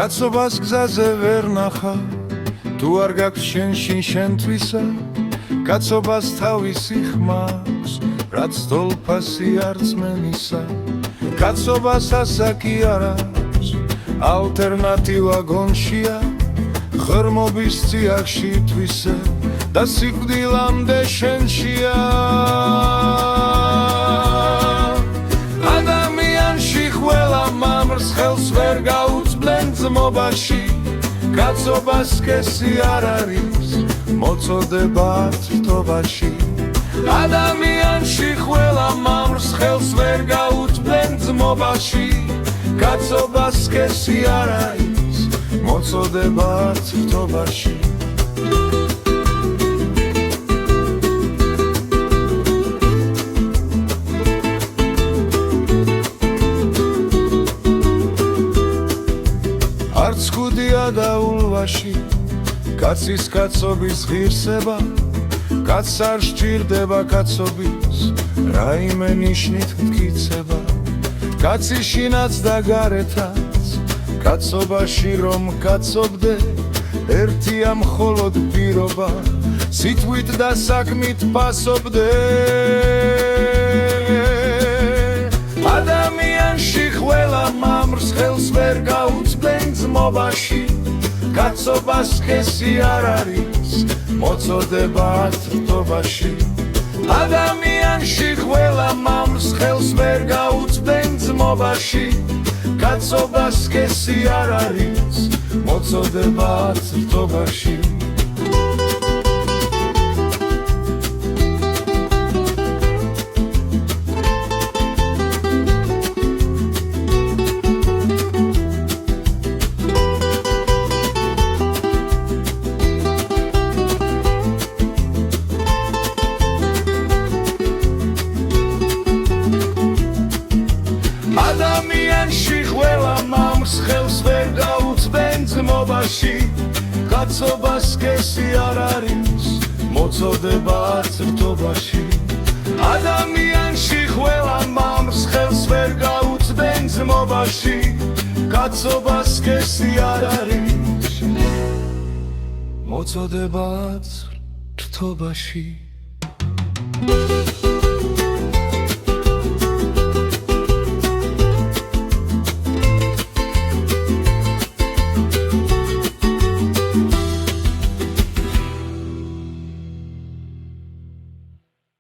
კაცობას გზაზე ვერ ნახავ თუ არ გაქვს შენში შენთვისა კაცობას თავისი ხმავს რაც თოლფასი არწმენისა კაცობას ასაკი არ აქვს ალტერნატივა გონშია ღრმობის წიაღში თვისე და სიკვდილამდე შენშია ადამიანში ყველა მამრს ხელს ვერ გაუწბლენ ძმობაში კაცობა სქესი არ არის მოწოდება თრთობაში ადამიანში ყველა მამრს ხელს ვერ გაუწბლენ ძმობაში კაცობა სქესი არ არის მოწოდება თრთობაში არც ხუდია და ულვაში კაცის კაცობის ღირსება კაცს არ სჭირდება კაცობის რაიმე ნიშნით მტკიცება კაცი შინაც და გარეთაც კაცობაში რომ კაცობდე ერთია მხოლოდ პირობა სიტყვით და საქმით ფასობდე ადამიანში ყველა მამრს ხელს ვერ გაუწბლენ ძმობაში კაცობა სქესი არ არის მოწოდება თრთობაში ადამიანში ყველა მამრს ხელს ვერ გაუწბლენ ძმობაში კაცობა სქესი არ არის მოწოდება თრთობაში ადამიანში ყველა მამრს ხელს ვერ გაუწბლენ ძმობაში კაცობა სქესი არ არის მოწოდება თრთობაში ადამიანში ყველა მამრს ხელს ვერ გაუწბლენ ძმობაში კაცობა სქესი არ არის მოწოდება თრთობაში